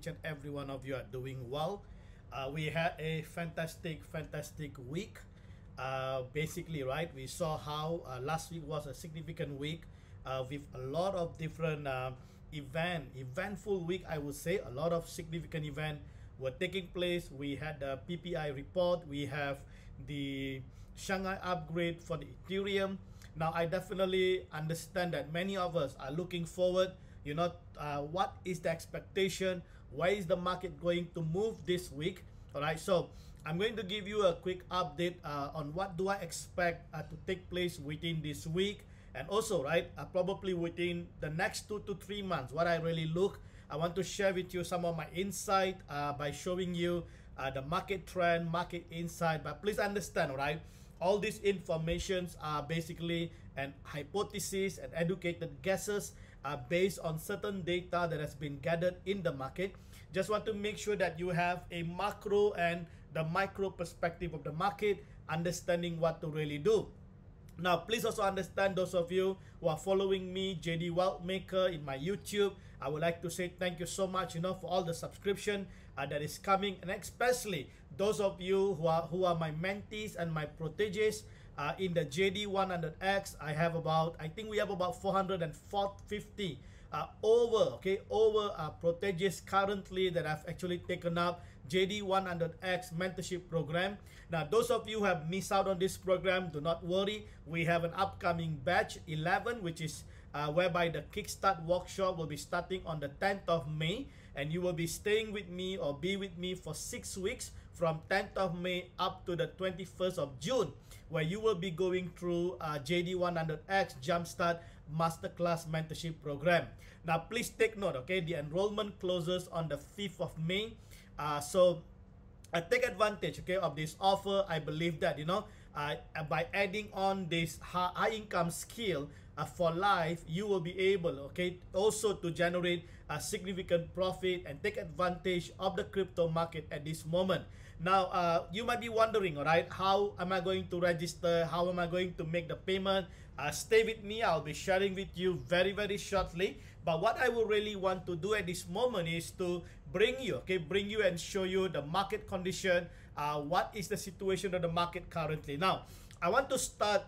each and every one of you are doing well. We had a fantastic week. Basically, right, we saw how last week was a significant week with a lot of different eventful week, I would say. A lot of significant events were taking place. We had the PPI report. We have the Shanghai upgrade for the Ethereum. Now, I definitely understand that many of us are looking forward, you know, what is the expectation? Where is the market going to move this week? All right, so I'm going to give you a quick update on what do I expect to take place within this week, and also, right, probably within the next 2 to 3 months, what I really look. I want to share with you some of my insight by showing you the market trend, market insight. But please understand, all right, all these informations are basically an hypothesis and educated guesses based on certain data that has been gathered in the market. Just want to make sure that you have a macro and the micro perspective of the market, understanding what to really do. Now, please also understand, those of you who are following me, JDWEALTHMAKER, in my YouTube, I would like to say thank you so much, you know, for all the subscription that is coming, and especially those of you who are my mentees and my proteges in the JD100X. I think we have about 450 over proteges currently that have actually taken up JD100X mentorship program. Now, those of you who have missed out on this program, do not worry. We have an upcoming batch 11, which is whereby the Kickstart workshop will be starting on the 10th of May, and you will be staying with me or be with me for 6 weeks from 10th of May up to the 21st of June, where you will be going through JD100X Jumpstart Masterclass mentorship program. Now, please take note, okay, the enrollment closes on the 5th of May. So take advantage, okay, of this offer. I believe that, you know, by adding on this high income skill for life, you will be able, okay, also to generate a significant profit and take advantage of the crypto market at this moment. Now, you might be wondering, all right, how am I going to register? How am I going to make the payment? Stay with me. I'll be sharing with you very shortly. But what I will really want to do at this moment is to bring you and show you the market condition. What is the situation of the market currently? Now, I want to start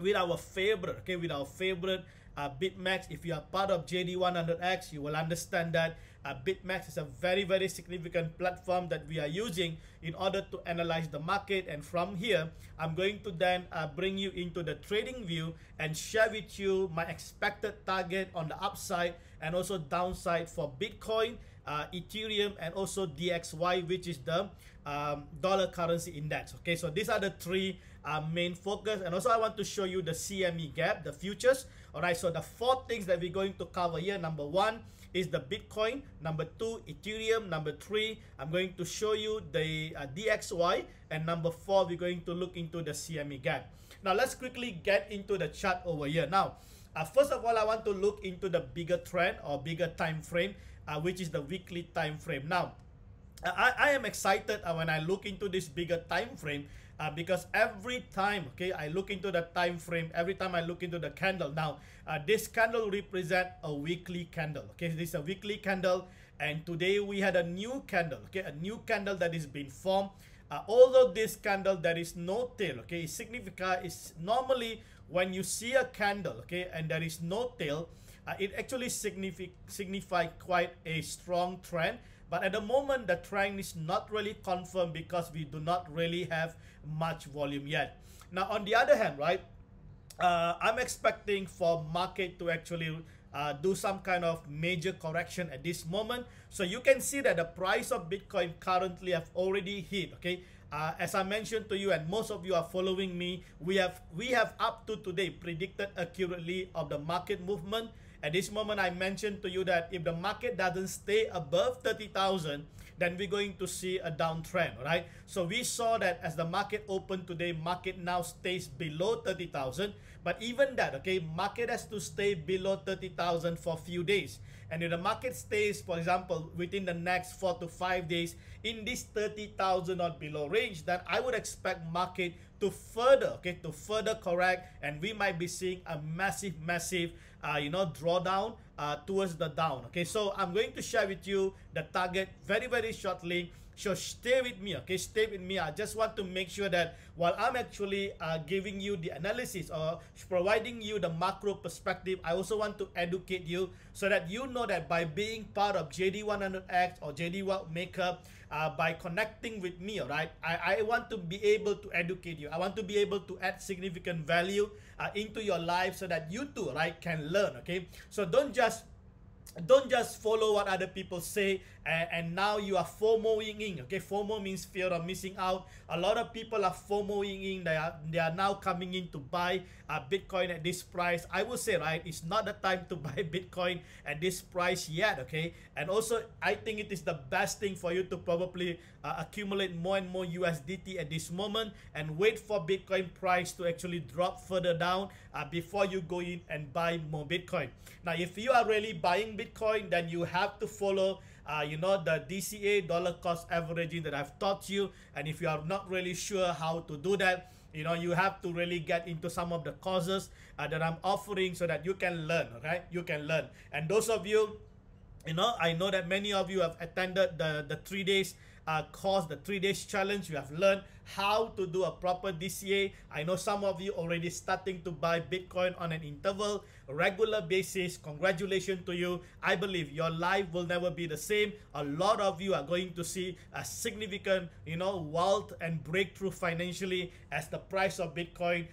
with our favorite, okay, BitMEX. If you are part of JD100X, you will understand that BitMEX is a very significant platform that we are using in order to analyze the market. And from here, I'm going to then bring you into the trading view and share with you my expected target on the upside and also downside for Bitcoin, Ethereum, and also DXY, which is the dollar currency index. Okay, so these are the three main focus. And also I want to show you the CME gap, the futures. All right, so the 4 things that we're going to cover here. Number 1 is the Bitcoin. Number 2, Ethereum. Number 3, I'm going to show you the DXY. And number 4, we're going to look into the CME gap. Now, let's quickly get into the chart over here. Now, first of all, I want to look into the bigger trend or bigger time frame, which is the weekly time frame. Now, I am excited when I look into this bigger time frame because every time, okay, I look into the time frame, every time I look into the candle. Now, this candle represent a weekly candle. Okay, this is a weekly candle, and today we had a new candle. Okay, a new candle that is being formed. Although this candle there is no tail, okay, it's normally when you see a candle, okay, and there is no tail, it actually signify quite a strong trend. But at the moment, the trend is not really confirmed because we do not really have much volume yet. Now, on the other hand, right, I'm expecting for market to actually do some kind of major correction at this moment. So you can see that the price of Bitcoin currently have already hit, okay. As I mentioned to you, and most of you are following me, we have up to today predicted accurately of the market movement. At this moment, I mentioned to you that if the market doesn't stay above 30,000, then we're going to see a downtrend, right? So we saw that as the market opened today, market now stays below 30,000. But even that, okay, market has to stay below 30,000 for a few days. And if the market stays, for example, within the next 4 to 5 days in this 30,000 or below range, then I would expect market to further correct, and we might be seeing a massive drawdown towards the down. Okay, so I'm going to share with you the target very, very shortly. So stay with me, okay? Stay with me. I just want to make sure that while I'm actually giving you the analysis or providing you the macro perspective, I also want to educate you so that you know that by being part of JD100X or JDWEALTHMAKER, by connecting with me, all right, I want to be able to educate you. I want to be able to add significant value into your life so that you too, right, can learn, okay? So don't just follow what other people say and now you are FOMOing in. Okay, FOMO means fear of missing out. A lot of people are FOMOing in. They are now coming in to buy Bitcoin at this price. I would say, right, it's not the time to buy Bitcoin at this price yet. Okay, and also I think it is the best thing for you to probably accumulate more and more USDT at this moment and wait for Bitcoin price to actually drop further down before you go in and buy more Bitcoin. Now, if you are really buying Bitcoin, then you have to follow the DCA, dollar cost averaging, that I've taught you. And if you are not really sure how to do that, you have to really get into some of the courses that I'm offering so that you can learn, okay? You can learn. And those of you, I know that many of you have attended the 3 days course, the 3 days challenge. You have learned how to do a proper DCA. I know some of you already starting to buy Bitcoin on an interval, regular basis. Congratulations to you. I believe your life will never be the same. A lot of you are going to see a significant, wealth and breakthrough financially as the price of Bitcoin,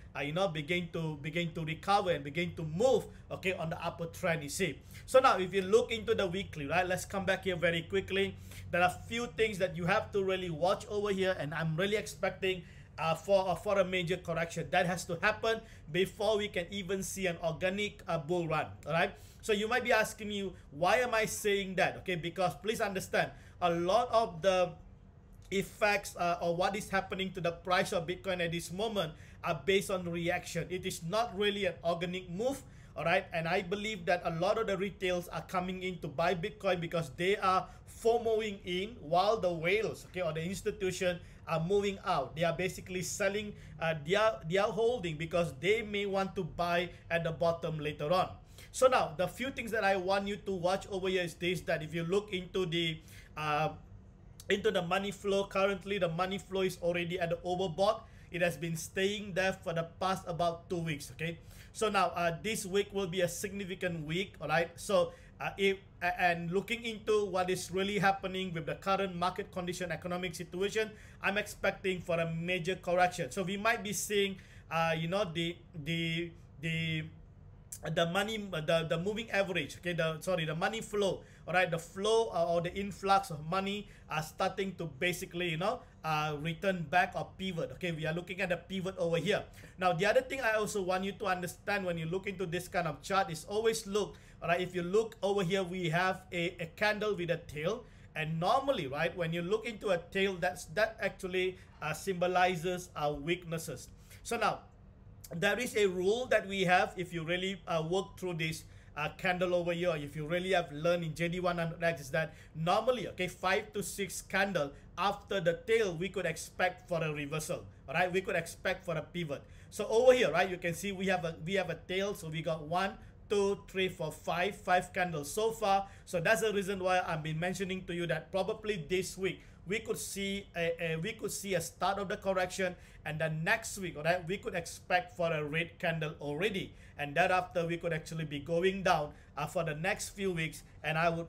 begin to recover and begin to move, okay, on the upper trend, you see. So now, if you look into the weekly, right, let's come back here very quickly. There are few things that you have to really watch over here, and I'm really expecting for a major correction that has to happen before we can even see an organic bull run. All right, so you might be asking me, why am I saying that? Okay, because please understand, a lot of the effects or what is happening to the price of Bitcoin at this moment are based on reaction. It is not really an organic move. All right, and I believe that a lot of the retails are coming in to buy Bitcoin because they are FOMOing in, while the whales, okay, or the institution are moving out. They are basically selling their holding because they may want to buy at the bottom later on. So now, the few things that I want you to watch over here is this, that if you look into the money flow, currently the money flow is already at the overbought. It has been staying there for the past about 2 weeks, okay? So now, this week will be a significant week, all right? So, and looking into what is really happening with the current market condition, economic situation, I'm expecting for a major correction. So we might be seeing, the moving average, okay, the money flow, all right, the flow or the influx of money are starting to basically, return back or pivot. Okay, we are looking at the pivot over here. Now, the other thing I also want you to understand when you look into this kind of chart is always look, all right, if you look over here, we have a candle with a tail. And normally, right, when you look into a tail, that actually symbolizes our weaknesses. So now, there is a rule that we have if you really work through this candle over here. If you really have learned in JD100X, is that normally, okay, 5 to 6 candle after the tail, we could expect for a reversal. All right, we could expect for a pivot. So over here, right, you can see we have a tail. So we got 1, 2, 3, 4, 5 candles so far. So that's the reason why I've been mentioning to you that probably this week we could see a start of the correction, and then next week, all right, we could expect for a red candle already, and thereafter we could actually be going down for the next few weeks. And I would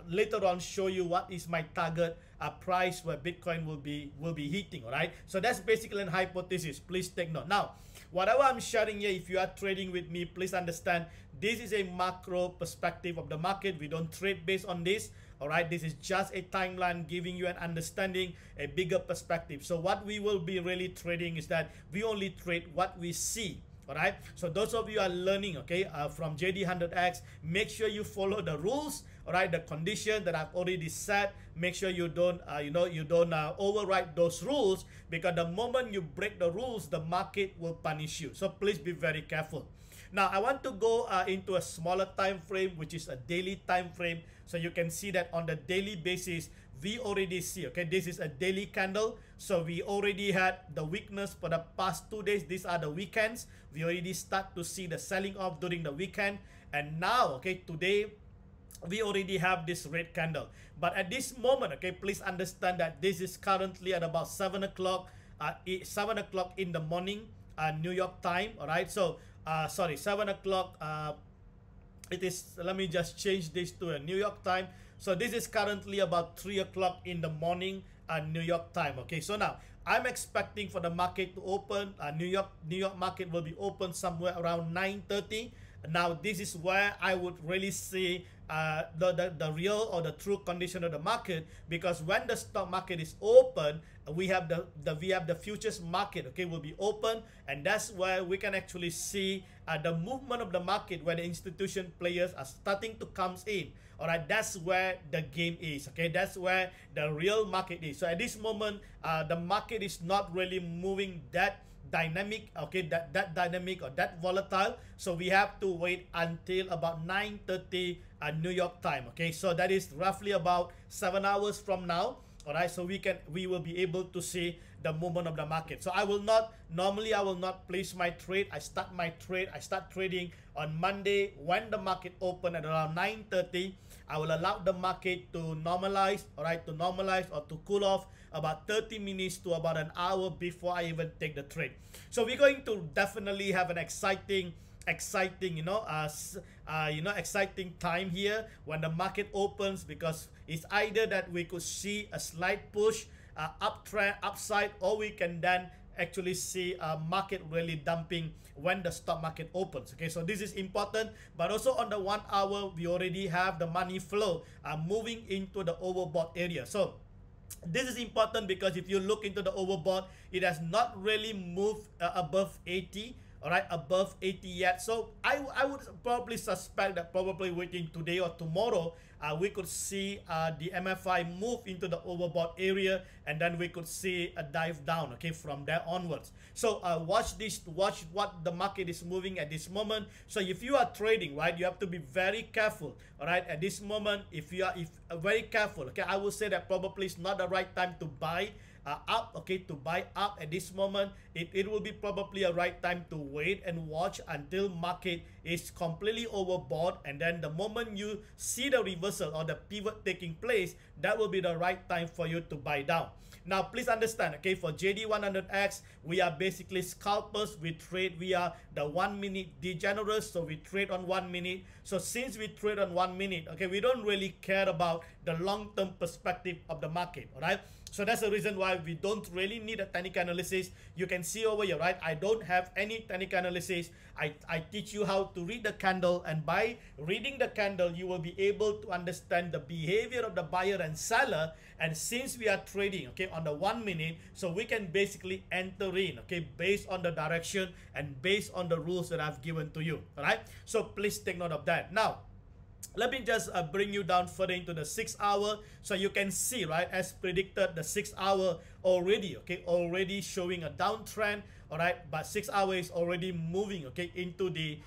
later on show you what is my target price where Bitcoin will be hitting. All right, so that's basically an hypothesis. Please take note. Now, whatever I'm sharing here, if you are trading with me, please understand this is a macro perspective of the market. We don't trade based on this. All right, this is just a timeline giving you an understanding, a bigger perspective. So what we will be really trading is that we only trade what we see. All right, so those of you are learning, okay, from JD100X, make sure you follow the rules. All right, the condition that I've already set. Make sure you don't, override those rules, because the moment you break the rules, the market will punish you. So please be very careful. Now, I want to go into a smaller time frame, which is a daily time frame. So you can see that on the daily basis, we already see, okay, this is a daily candle. So we already had the weakness for the past 2 days. These are the weekends. We already start to see the selling off during the weekend. and now, okay, today we already have this red candle. But at this moment, okay, please understand that this is currently at about 7 o'clock 7 o'clock in the morning, New York time. All right, so sorry, 7 o'clock it is, let me just change this to a New York time. So this is currently about 3 o'clock in the morning, New York time. Okay, so now I'm expecting for the market to open. New York market will be open somewhere around 9:30. Now this is where I would really see the real or the true condition of the market, because when the stock market is open, we have the futures market, okay, will be open, and that's where we can actually see the movement of the market, where the institution players are starting to come in. All right, that's where the game is. Okay, that's where the real market is. So at this moment, the market is not really moving that dynamic, okay, that dynamic or that volatile. So we have to wait until about 9:30 New York time. Okay, so that is roughly about 7 hours from now. All right, so we will be able to see the movement of the market. So I will not place my trade. I start trading on Monday when the market open at around 9:30. I will allow the market to normalize, all right, to normalize or to cool off about 30 minutes to about an hour before I even take the trade. So we're going to definitely have an exciting exciting time here when the market opens, because it's either that we could see a slight push uptrend upside, or we can then actually see a market really dumping when the stock market opens. Okay, so this is important. But also on the 1 hour, we already have the money flow moving into the overbought area. So this is important because if you look into the overbought, it has not really moved above 80. All right, above 80 yet. So I would probably suspect that probably waiting today or tomorrow, we could see the MFI move into the overbought area, and then we could see a dive down, okay, from there onwards. So watch what the market is moving at this moment. So if you are trading, right, you have to be very careful. All right, at this moment, if very careful, okay, I would say that probably it's not the right time to buy up, okay, to buy up at this moment. It will be probably a right time to wait and watch until market is completely overbought, and then the moment you see the reversal or the pivot taking place, that will be the right time for you to buy down. Now please understand, okay, for JD100X, we are basically scalpers. We trade via the 1 minute degenerates, so we trade on 1 minute. So since we trade on 1 minute, okay, we don't really care about the long-term perspective of the market. All right, so that's the reason why we don't really need a technical analysis. You can see over here, right, I don't have any technical analysis. I teach you how to read the candle, and by reading the candle, you will be able to understand the behavior of the buyer and seller. And since we are trading, okay, on the 1 minute, so we can basically enter in, okay, based on the direction and based on the rules that I've given to you. All right, so please take note of that. Now let me just bring you down further into the 6 hour. So you can see, right, as predicted, the 6 hour already, okay, already showing a downtrend. All right, but 6 hours is already moving, okay, into the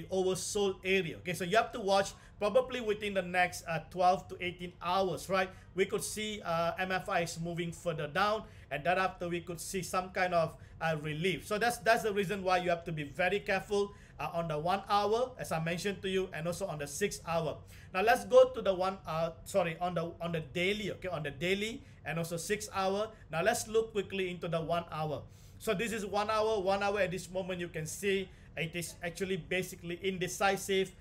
oversold area. Okay, so you have to watch probably within the next 12 to 18 hours, right? We could see MFI is moving further down, and thereafter we could see some kind of relief. So that's the reason why you have to be very careful on the 1 hour, as I mentioned to you, and also on the 6 hour. Now let's go to the on the daily, okay, on the daily and also 6 hour. Now let's look quickly into the 1 hour. So this is 1 hour. 1 hour at this moment, you can see it is actually basically indecisive.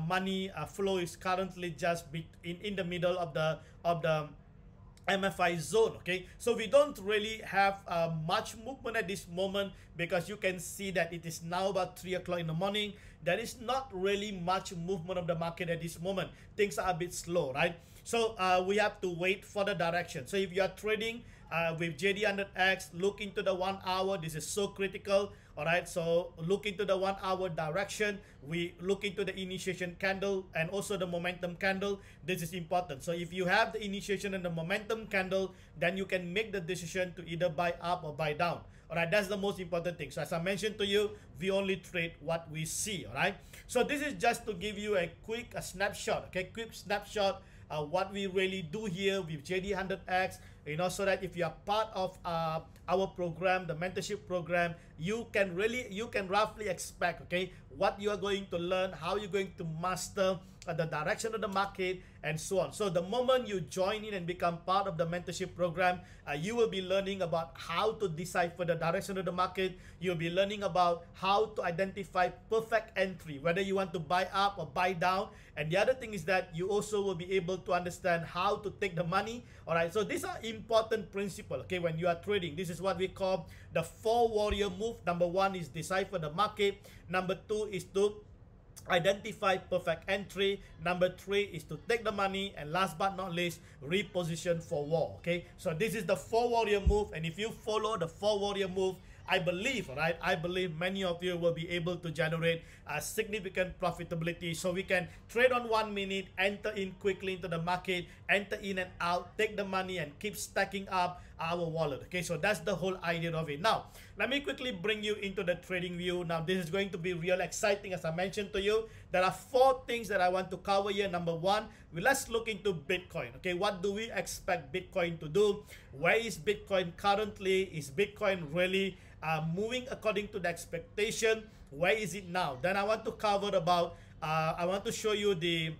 Money flow is currently just in the middle of the MFI zone. Okay, so we don't really have much movement at this moment, because you can see that it is now about 3 o'clock in the morning. There is not really much movement of the market at this moment. Things are a bit slow, right? So we have to wait for the direction. So if you are trading with JD100X, look into the 1 hour. This is so critical. All right, so look into the 1 hour direction. We look into the initiation candle and also the momentum candle. This is important. So if you have the initiation and the momentum candle, then you can make the decision to either buy up or buy down. All right, that's the most important thing. So as I mentioned to you, we only trade what we see. All right, so this is just to give you a quick snapshot, okay, quick snapshot what we really do here with JD100X, you know, so that if you are part of our program, the mentorship program, you can roughly expect, okay, what you are going to learn, how you're going to master the direction of the market, and so on. So the moment you join in and become part of the mentorship program, you will be learning about how to decipher the direction of the market. You'll be learning about how to identify perfect entry, whether you want to buy up or buy down. And the other thing is that you also will be able to understand how to take the money. All right, so these are important principles, okay, when you are trading. This is what we call the 4 warrior move. Number 1 is decipher the market. Number 2 is to identify perfect entry. Number 3 is to take the money, and last but not least, reposition for war. Okay, so this is the 4 warrior move, and if you follow the 4 warrior move, I believe, right, I believe many of you will be able to generate a significant profitability. So we can trade on 1 minute, enter in quickly into the market, enter in and out, take the money, and keep stacking up our wallet. Okay, so that's the whole idea of it. Now, let me quickly bring you into the trading view. Now, this is going to be real exciting. As I mentioned to you, there are 4 things that I want to cover here. Number 1, let's look into Bitcoin. Okay, what do we expect Bitcoin to do? Where is Bitcoin currently? Is Bitcoin really moving according to the expectation? Where is it now? Then I want to cover about, I want to show you the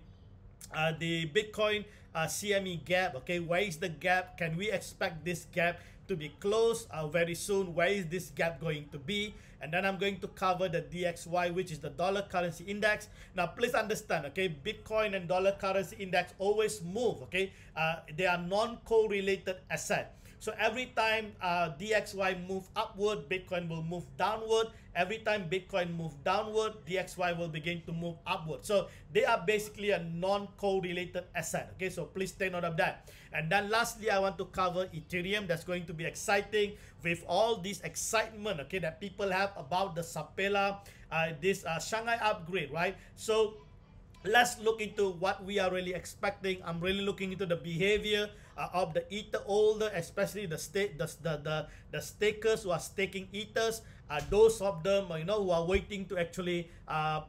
Bitcoin CME gap. Okay, where is the gap? Can we expect this gap to be closed very soon? Where is this gap going to be? And then I'm going to cover the DXY, which is the dollar currency index. Now, please understand, okay, Bitcoin and dollar currency index always move, okay? They are non-correlated assets. So every time DXY move upward, Bitcoin will move downward. Every time Bitcoin move downward, DXY will begin to move upward. So they are basically a non-correlated asset. Okay, so please take note of that. And then lastly, I want to cover Ethereum. That's going to be exciting with all this excitement, okay, that people have about the Sapela, this Shanghai upgrade, right? So let's look into what we are really expecting. I'm really looking into the behavior of the Ether holder, especially the stakers who are staking Ethers. Those of them, you know, who are waiting to actually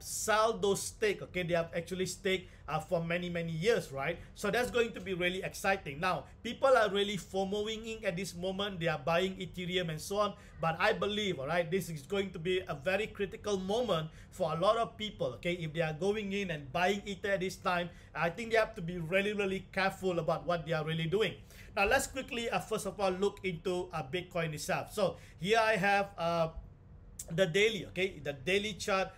sell those stake. Okay, they have actually staked for many years, right? So that's going to be really exciting. Now, people are really FOMOing in at this moment. They are buying Ethereum and so on. But I believe, all right, this is going to be a very critical moment for a lot of people. Okay, if they are going in and buying Ether at this time, I think they have to be really careful about what they are really doing. Now, let's quickly first of all look into Bitcoin itself. So here I have the daily, okay, the daily chart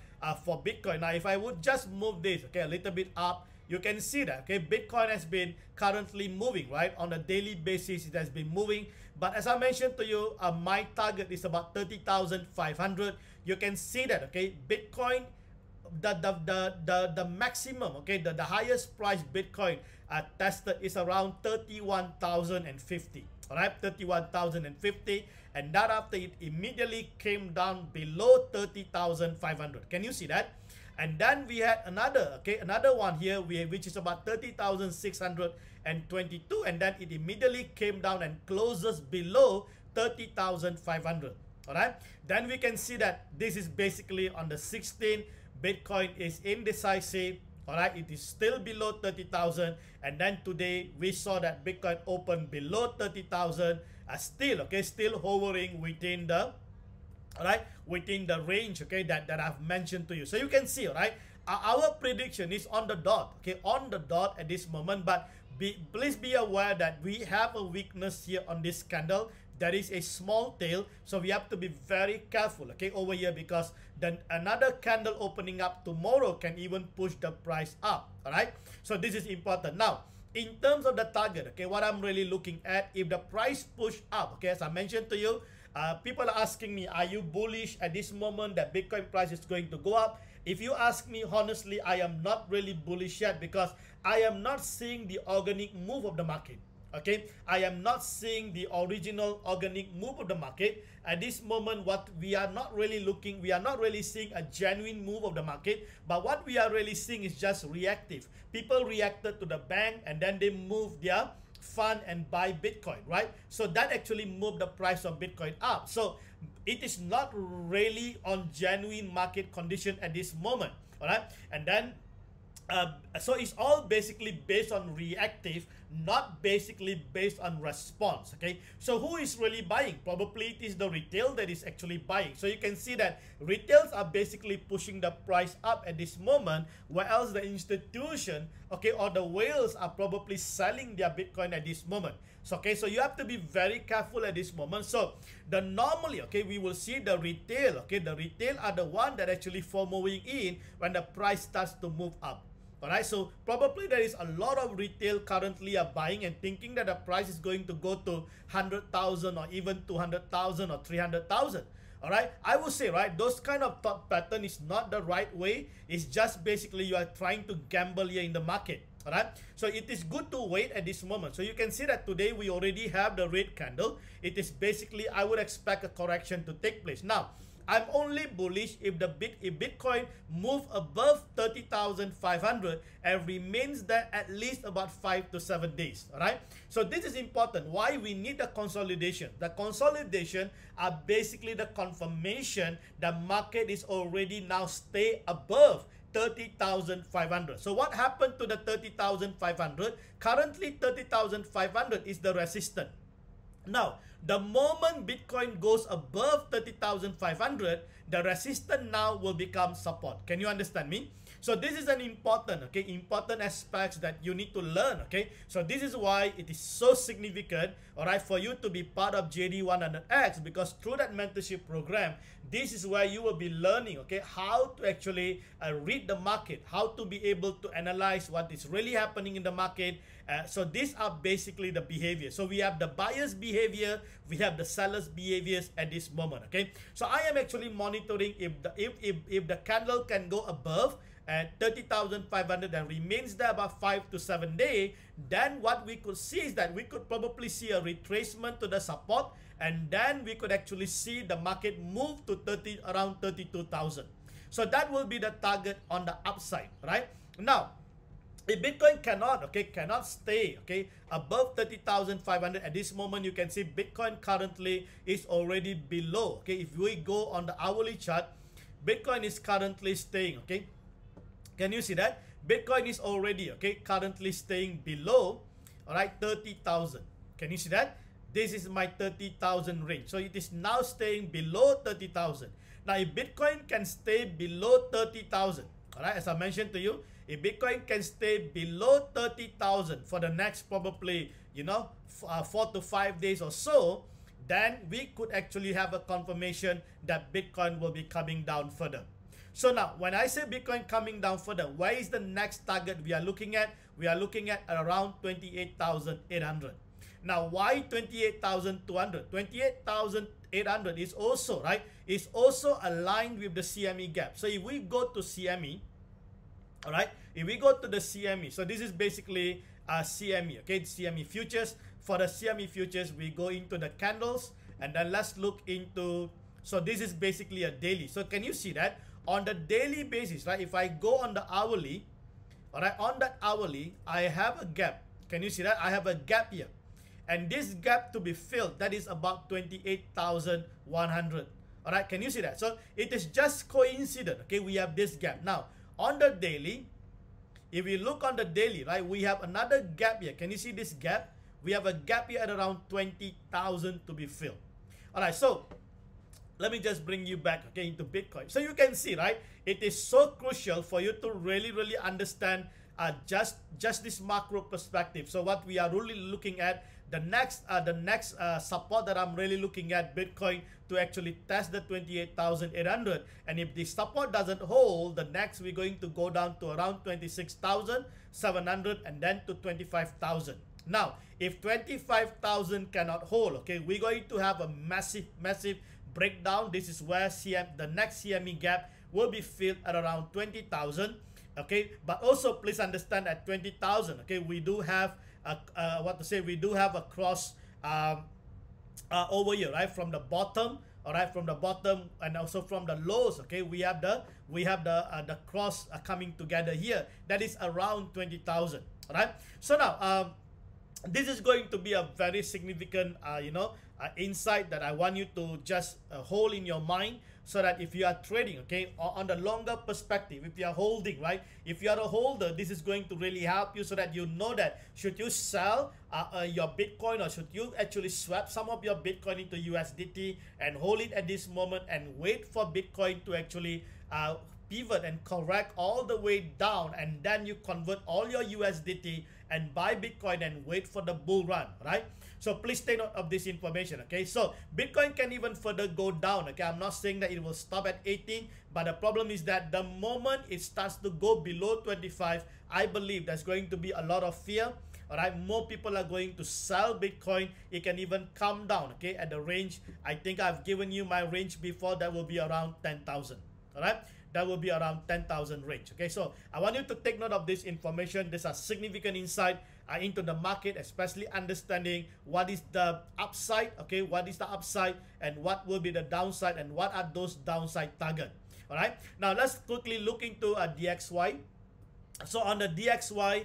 for Bitcoin. Now, if I would just move this, okay, a little bit up, you can see that, okay, Bitcoin has been currently moving, right? On a daily basis, it has been moving. But as I mentioned to you, my target is about 30,500. You can see that, okay, Bitcoin, the maximum, okay, the highest price Bitcoin tested is around 31,050. All right, 31,050, and that after it immediately came down below 30,500. Can you see that? And then we had another, okay, another one here, which is about 30,622, and then it immediately came down and closes below 30,500. All right, then we can see that this is basically on the 16th, Bitcoin is indecisive. All right, it is still below 30,000, and then today we saw that Bitcoin opened below 30,000, still, okay, still hovering within the, all right, within the range, okay, that I've mentioned to you. So you can see, all right, our prediction is on the dot, okay, on the dot at this moment. But please be aware that we have a weakness here on this candle. There is a small tail, so we have to be very careful, okay, over here, because then another candle opening up tomorrow can even push the price up. All right, so this is important. Now, in terms of the target, okay, what I'm really looking at, if the price push up, okay, as I mentioned to you, people are asking me, are you bullish at this moment that Bitcoin price is going to go up? If you ask me honestly, I am not really bullish yet, because I am not seeing the organic move of the market. Okay, I am not seeing the original organic move of the market at this moment. What we are not really looking, we are not really seeing a genuine move of the market, but what we are really seeing is just reactive. People reacted to the bank and then they moved their fund and buy Bitcoin, right? So that actually moved the price of Bitcoin up. So it is not really on genuine market condition at this moment. All right, and then So it's all basically based on reactive, not basically based on response. Okay, so who is really buying? Probably it is the retail that is actually buying. So you can see that retails are basically pushing the price up at this moment, whereas the institution, okay, or the whales are probably selling their Bitcoin at this moment. So okay, so you have to be very careful at this moment. So the normally, okay, we will see the retail, okay, the retail are the one that actually FOMOing in when the price starts to move up. Alright, so probably there is a lot of retail currently are buying and thinking that the price is going to go to 100,000 or even 200,000 or 300,000. Alright, I would say, right, those kind of thought pattern is not the right way. It's just basically you are trying to gamble here in the market. Alright, so it is good to wait at this moment. So you can see that today we already have the red candle. It is basically, I would expect a correction to take place. Now, I'm only bullish if Bitcoin move above 30,500 and remains there at least about 5 to 7 days. All right. So this is important. Why we need a consolidation? The consolidation are basically the confirmation the market is already now stay above 30,500. So what happened to the 30,500? Currently 30,500 is the resistance. Now, the moment Bitcoin goes above 30,500, the resistance now will become support. Can you understand me? So this is an important, okay, important aspects that you need to learn, okay? So this is why it is so significant, all right, for you to be part of JD100X, because through that mentorship program, this is where you will be learning, okay, how to actually read the market, how to be able to analyze what is really happening in the market. So these are basically the behavior. So we have the buyer's behavior, we have the seller's behaviors at this moment, okay? So I am actually monitoring if the candle can go above at 30,500 and remains there about 5 to 7 days, then what we could see is that we could probably see a retracement to the support, and then we could actually see the market move to around 32,000. So that will be the target on the upside, right? Now, if Bitcoin cannot stay, okay, above 30,500 at this moment, you can see Bitcoin currently is already below, okay? If we go on the hourly chart, Bitcoin is currently staying, okay? Can you see that? Bitcoin is already, okay, currently staying below, all right, 30,000. Can you see that? This is my 30,000 range. So it is now staying below 30,000. Now, if Bitcoin can stay below 30,000, all right, as I mentioned to you, if Bitcoin can stay below 30,000 for the next probably, 4 to 5 days or so, then we could actually have a confirmation that Bitcoin will be coming down further. So now, when I say Bitcoin coming down further, where is the next target we are looking at? We are looking at around 28,800. Now, why 28,200? 28,800 is also, right, is also aligned with the CME gap. So if we go to CME, all right, if we go to the CME, so this is basically CME, okay, CME futures. For the CME futures, we go into the candles, and then let's look into, so this is basically a daily. So can you see that? On the daily basis, right, if I go on the hourly, all right, on that hourly, I have a gap. Can you see that? I have a gap here. And this gap to be filled, that is about 28,100. All right, can you see that? So it is just coincident, okay, we have this gap. Now, on the daily, if we look on the daily, right, we have another gap here. Can you see this gap? We have a gap here at around 20,000 to be filled. All right, so let me just bring you back, okay, into Bitcoin. So you can see, right, it is so crucial for you to really understand just this macro perspective. So what we are really looking at, the next support that I'm really looking at Bitcoin to actually test the 28,800, and if the support doesn't hold, the next we're going to go down to around 26,700 and then to 25,000. Now, if 25,000 cannot hold, okay, we're going to have a massive breakdown. This is where the next CME gap will be filled at around 20,000. Okay, but also please understand at 20,000, okay, we do have we do have a cross over here, right, from the bottom, all right, from the bottom, and also from the lows, okay, we have the cross coming together here. That is around 20,000. All right, so now this is going to be a very significant insight that I want you to just hold in your mind. so that if you are trading, okay, or on the longer perspective, if you are holding, right, if you are a holder, this is going to really help you so that you know that should you sell your Bitcoin, or should you actually swap some of your Bitcoin into USDT and hold it at this moment and wait for Bitcoin to actually pivot and correct all the way down, and then you convert all your USDT and buy Bitcoin and wait for the bull run, right? So please take note of this information, okay? So Bitcoin can even further go down, okay? I'm not saying that it will stop at 18, but the problem is that the moment it starts to go below 25, I believe there's going to be a lot of fear. All right, more people are going to sell Bitcoin. It can even come down, okay, at the range. I think I've given you my range before. That will be around 10,000. All right, that will be around 10,000 range. Okay, so I want you to take note of this information. This is significant insight into the market, especially understanding what is the upside, okay, what is the upside and what will be the downside and what are those downside target. All right, now let's quickly look into DXY. So on the DXY,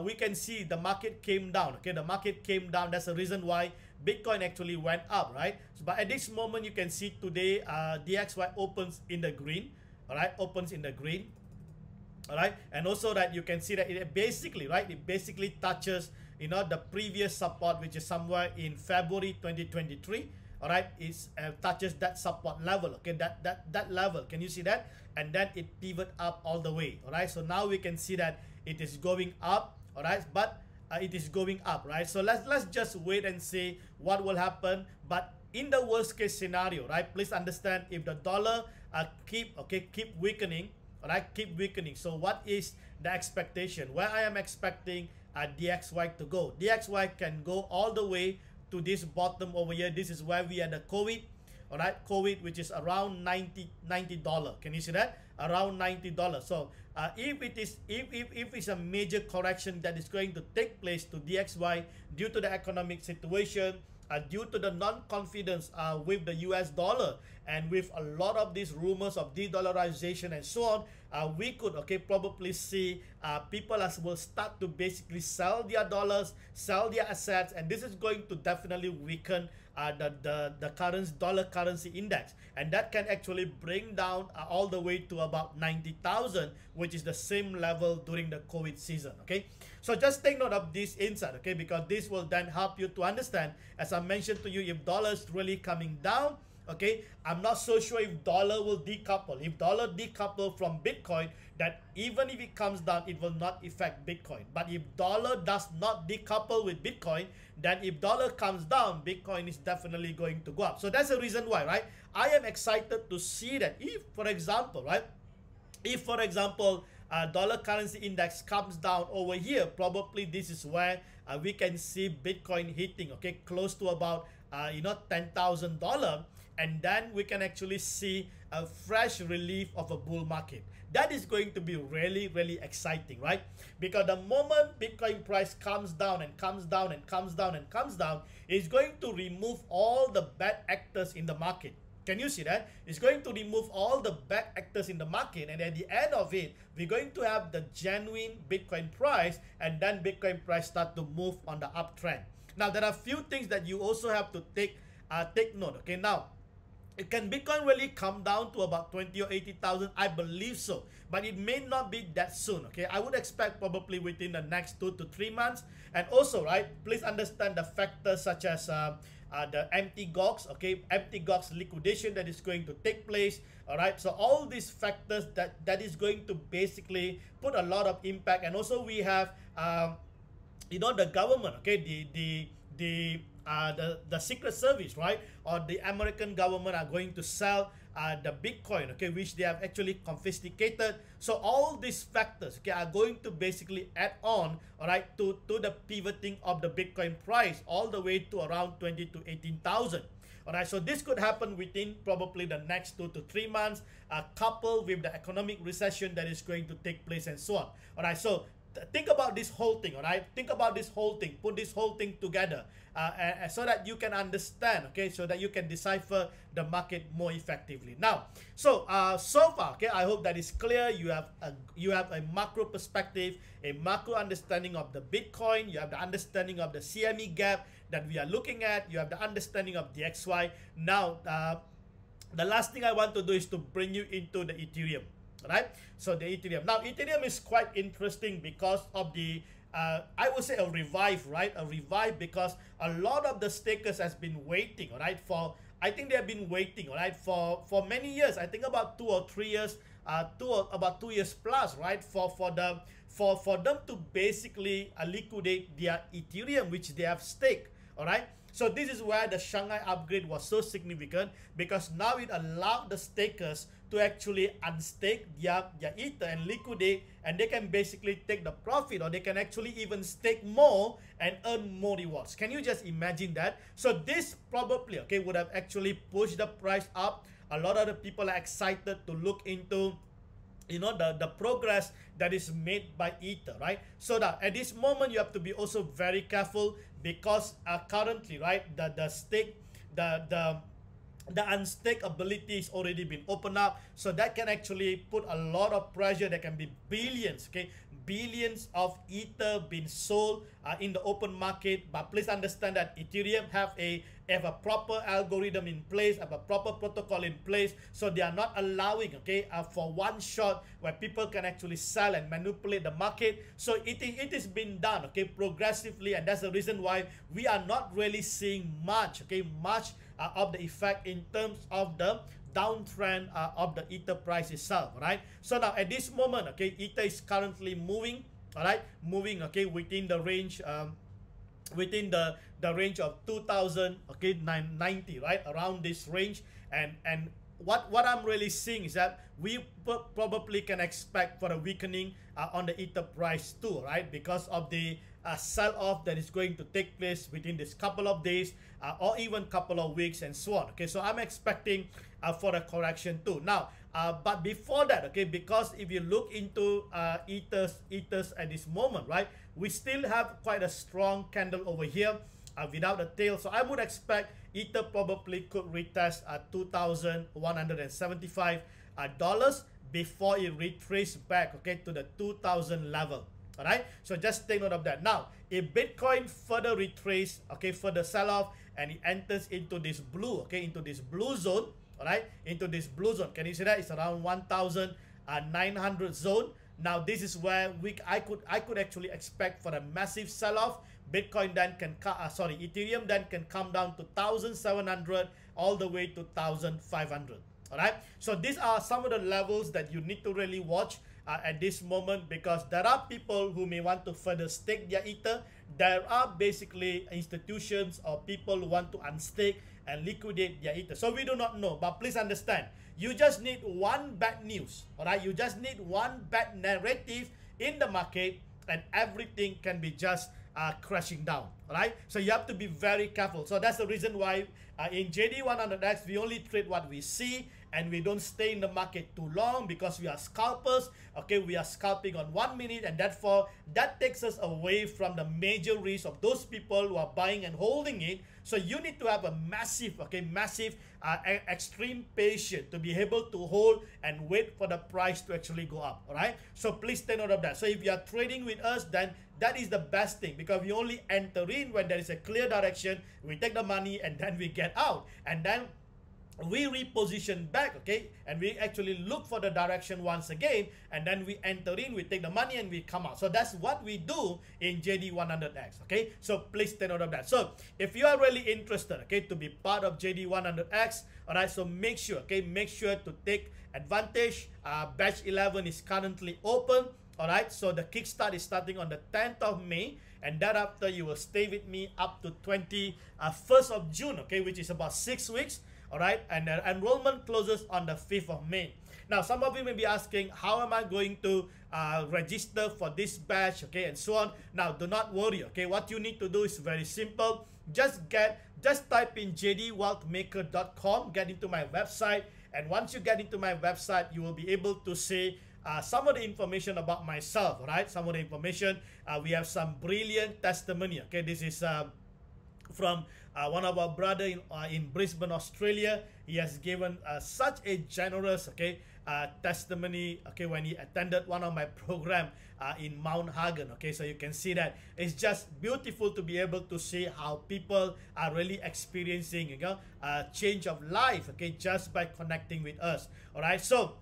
we can see the market came down, okay, the market came down. That's the reason why Bitcoin actually went up, right? So, but at this moment, you can see today DXY opens in the green, all right, opens in the green, all right, and also that you can see that it basically, right, it basically touches, you know, the previous support, which is somewhere in February 2023, all right, it touches that support level, okay, that level, can you see that? And then it pivot up all the way, all right? So now we can see that it is going up, all right, but it is going up, right? So let's just wait and see what will happen. But in the worst case scenario, right, please understand, if the dollar keep weakening, all right, keep weakening. So what is the expectation? Where I am expecting DXY to go? DXY can go all the way to this bottom over here. This is where we had the COVID, all right, COVID, which is around $90. Can you see that? Around $90. So if it's a major correction that is going to take place to DXY due to the economic situation, due to the non-confidence with the US dollar, and with a lot of these rumors of de-dollarization and so on, we could probably see people will start to basically sell their dollars, sell their assets, and this is going to definitely weaken the current dollar currency index, and that can actually bring down all the way to about 90,000, which is the same level during the COVID season. Okay, so just take note of this insight, okay, because this will then help you to understand, as I mentioned to you, if dollar is really coming down. Okay, I'm not so sure if dollar will decouple. If dollar decouple from Bitcoin, that even if it comes down, it will not affect Bitcoin. But if dollar does not decouple with Bitcoin, then if dollar comes down, Bitcoin is definitely going to go up. So that's the reason why, right? I am excited to see that if, for example, right, if, for example, dollar currency index comes down over here, probably this is where we can see Bitcoin hitting, okay, close to about, $10,000. And then we can actually see a fresh relief of a bull market. That is going to be really, really exciting, right? Because the moment Bitcoin price comes down and comes down and comes down and comes down, it's going to remove all the bad actors in the market. Can you see that? It's going to remove all the bad actors in the market, and at the end of it, we're going to have the genuine Bitcoin price, and then Bitcoin price start to move on the uptrend. Now, there are a few things that you also have to take note, okay? Now, can Bitcoin really come down to about 20 or 80,000? I believe so, but it may not be that soon, okay? I would expect probably within the next 2 to 3 months. And also, right, please understand the factors such as the empty GOX, okay? Empty GOX liquidation that is going to take place, all right? So all these factors that is going to basically put a lot of impact. And also we have, the government, okay? The Secret Service, right, or the American government are going to sell the Bitcoin, okay, which they have actually confiscated. So all these factors, okay, are going to basically add on, all right, to the pivoting of the Bitcoin price all the way to around 20 to 18,000. All right, so this could happen within probably the next 2 to 3 months, coupled with the economic recession that is going to take place and so on. All right, so think about this whole thing, all right? Think about this whole thing. Put this whole thing together so that you can understand, okay? So that you can decipher the market more effectively. Now, so far, okay, I hope that is clear. You have a macro perspective, a macro understanding of the Bitcoin. You have the understanding of the CME gap that we are looking at. You have the understanding of the XY. Now, the last thing I want to do is to bring you into the Ethereum, right? So the Ethereum. Now, Ethereum is quite interesting because of the, I would say a revive, right? A revive because a lot of the stakers has been waiting, right? I think they have been waiting, right? For many years. I think about 2 or 3 years, about 2 years plus, right? For them to basically liquidate their Ethereum, which they have staked, all right? So this is where the Shanghai upgrade was so significant, because now it allowed the stakers to actually unstake their Ether and liquidate, and they can basically take the profit, or they can actually even stake more and earn more rewards. Can you just imagine that? So this probably, okay, would have actually pushed the price up. A lot of the people are excited to look into, you know, the progress that is made by Ether, right? So that at this moment you have to be also very careful, because currently, right, the stake, the unstake ability is already been opened up, so that can actually put a lot of pressure. There can be billions, okay, billions of Ether being sold in the open market. But please understand that Ethereum have a proper algorithm in place, have a proper protocol in place, so they are not allowing, okay, for one shot where people can actually sell and manipulate the market. So it is being done, okay, progressively, and that's the reason why we are not really seeing much, okay, of the effect in terms of the downtrend of the Ether price itself, right? So now at this moment, okay, Ether is currently moving, all right, moving, okay, within the range, within the range of 2000, okay, 990, right, around this range. And what I'm really seeing is that we probably can expect for a weakening on the Ether price too, right, because of the sell-off that is going to take place within this couple of days or even couple of weeks and so on. Okay, so I'm expecting for a correction too. Now, but before that, okay, because if you look into Ethers at this moment, right, we still have quite a strong candle over here without a tail. So I would expect Ether probably could retest $2,175 before it retraces back, okay, to the 2000 level. All right, so just take note of that. Now, if Bitcoin further retrace, okay, further sell off, and it enters into this blue, okay, into this blue zone, all right, into this blue zone. Can you see that? It's around 1,900 zone. Now, this is where I could actually expect for a massive sell off. Bitcoin then can Ethereum then can come down to 1,700 all the way to 1,500. All right, so these are some of the levels that you need to really watch at this moment, because there are people who may want to further stake their Ether. There are basically institutions or people who want to unstake and liquidate their Ether. So we do not know, but please understand, you just need one bad news, all right? You just need one bad narrative in the market, and everything can be just crashing down, all right? So you have to be very careful. So that's the reason why in JD100X, we only trade what we see, and we don't stay in the market too long, because we are scalpers, okay? We are scalping on 1 minute, and therefore that takes us away from the major risk of those people who are buying and holding it. So you need to have a massive, okay, extreme patience to be able to hold and wait for the price to actually go up, all right? So please take note of that. So if you are trading with us, then that is the best thing, because we only enter in when there is a clear direction. We take the money and then we get out, and then we reposition back, okay, and we actually look for the direction once again, and then we enter in, we take the money, and we come out. So that's what we do in JD100X, okay? So please take note of that. So if you are really interested, okay, to be part of JD100X, all right, so make sure to take advantage. Batch 11 is currently open, all right? So the kickstart is starting on the 10th of May, and thereafter you will stay with me up to 21st of June, okay, which is about 6 weeks. All right, and enrollment closes on the 5th of May. Now, some of you may be asking, how am I going to register for this batch, okay, and so on. Now, do not worry, okay. What you need to do is very simple. Just type in JDWealthMaker.com, get into my website, and once you get into my website, you will be able to see some of the information about myself, right? Some of the information. We have some brilliant testimony, okay. This is from one of our brother in Brisbane, Australia. He has given such a generous testimony when he attended one of my program in Mount Hagen. So you can see that it's just beautiful to be able to see how people are really experiencing a change of life just by connecting with us. All right, so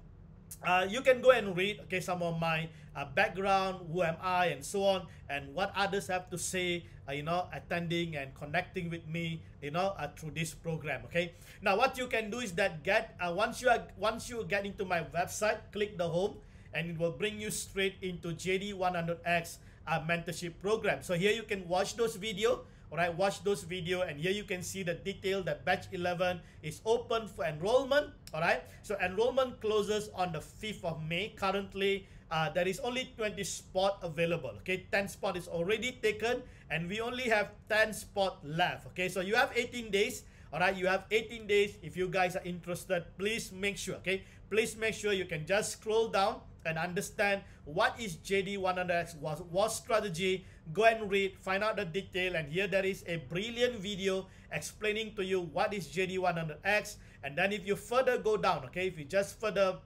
you can go and read some of my background, who am I, and so on, and what others have to say attending and connecting with me through this program. Now what you can do is that once you get into my website, click the home, and it will bring you straight into JD100X mentorship program. So here you can watch those videos. Alright, watch those videos, and here you can see the detail that batch 11 is open for enrollment. Alright, so enrollment closes on the 5th of May. Currently, there is only 20 spots available. 10 spots is already taken, and we only have 10 spots left. So you have 18 days. Alright, you have 18 days. If you guys are interested, please make sure. Please make sure you can just scroll down and understand what is JD100X was strategy. Go and read, find out the detail, and here there is a brilliant video explaining to you what is JD100X. And then if you further go down, if you just further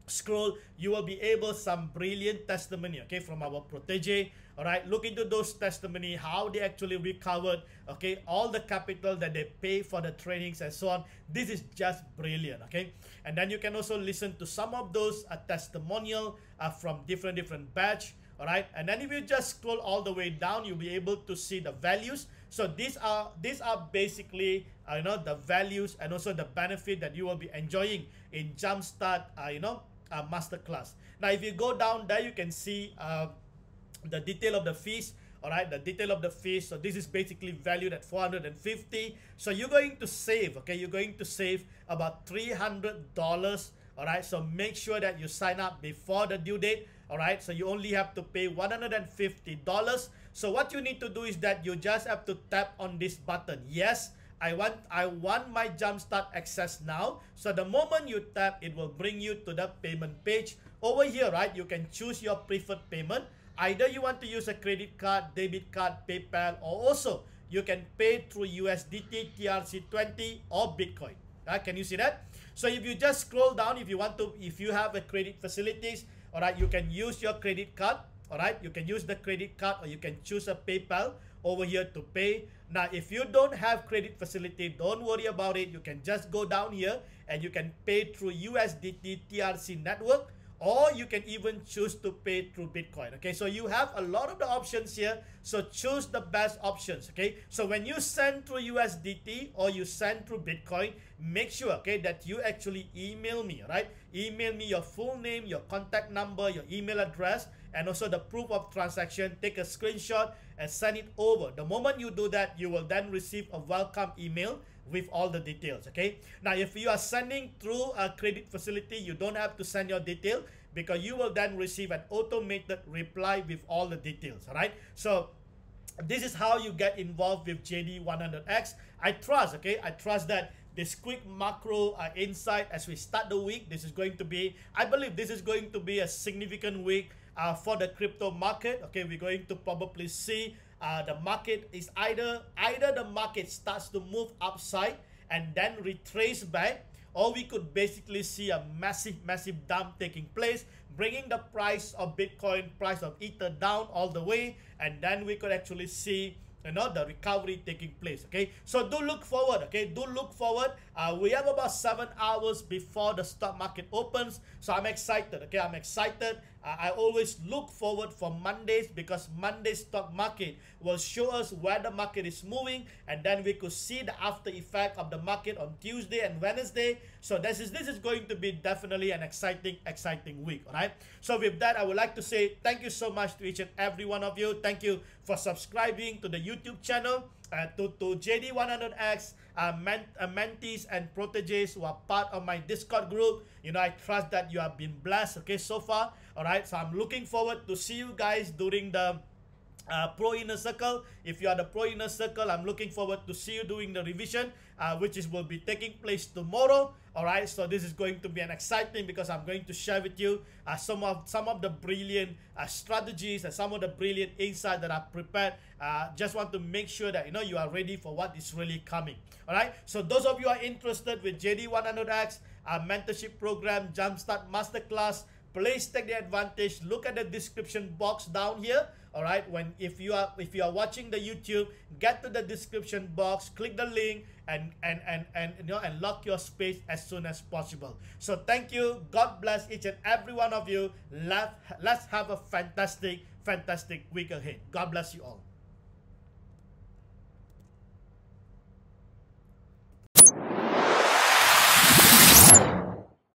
scroll, you will be able some brilliant testimony from our protege. All right, look into those testimony, how they actually recovered all the capital that they pay for the trainings and so on. This is just brilliant. And then you can also listen to some of those testimonial from different batch. All right, and then if you just scroll all the way down, you'll be able to see the values. So these are basically the values and also the benefit that you will be enjoying in Jumpstart Masterclass. Now if you go down there, you can see the detail of the fees. All right, the detail of the fees. So this is basically valued at $450. So you're going to save, you're going to save about $300. All right, so make sure that you sign up before the due date. All right, so you only have to pay $150. So what you need to do is that you just have to tap on this button. Yes, I want my Jumpstart access now. So the moment you tap, it will bring you to the payment page. Over here, right, you can choose your preferred payment. Either you want to use a credit card, debit card, PayPal, or also you can pay through USDT, TRC20, or Bitcoin. Can you see that? So if you just scroll down, if you have a credit facilities, all right, you can use your credit card. All right, you can use the credit card, or you can choose a PayPal over here to pay. Now, if you don't have credit facility, don't worry about it. You can just go down here and you can pay through USDT TRC network, or you can even choose to pay through Bitcoin. So you have a lot of the options here. So choose the best options. So when you send through USDT or you send through Bitcoin, make sure that you actually email me. Right? Email me your full name, your contact number, your email address, and also the proof of transaction. Take a screenshot and send it over. The moment you do that, you will then receive a welcome email with all the details. Now if you are sending through a credit facility, you don't have to send your detail, because you will then receive an automated reply with all the details. All right, so this is how you get involved with JD100X. I trust that this quick macro insight as we start the week, I believe this is going to be a significant week for the crypto market. We're going to probably see the market is either the market starts to move upside and then retrace back, or we could basically see a massive dump taking place, bringing the price of Bitcoin, price of Ether down all the way, and then we could actually see the recovery taking place. So do look forward. Do look forward. We have about 7 hours before the stock market opens, so I'm excited. I'm excited. I always look forward for Mondays, because Monday's stock market will show us where the market is moving, and then we could see the after effect of the market on Tuesday and Wednesday. So this is going to be definitely an exciting week. All right, so with that, I would like to say thank you so much to each and every one of you. Thank you for subscribing to the YouTube channel, to JD100X mentees and proteges who are part of my Discord group. I trust that you have been blessed so far. All right, so I'm looking forward to see you guys during the Pro Inner Circle. If you are the Pro Inner Circle, I'm looking forward to see you doing the revision, which will be taking place tomorrow. All right, so this is going to be an exciting, because I'm going to share with you some of the brilliant strategies and some of the brilliant insight that I've prepared. Just want to make sure that you are ready for what is really coming. All right, so those of you who are interested with JD100X mentorship program, Jumpstart Masterclass, please take the advantage. Look at the description box down here. All right, if you are watching the YouTube, get to the description box, click the link, and lock your space as soon as possible. So thank you. God bless each and every one of you. Let's have a fantastic week ahead. God bless you all.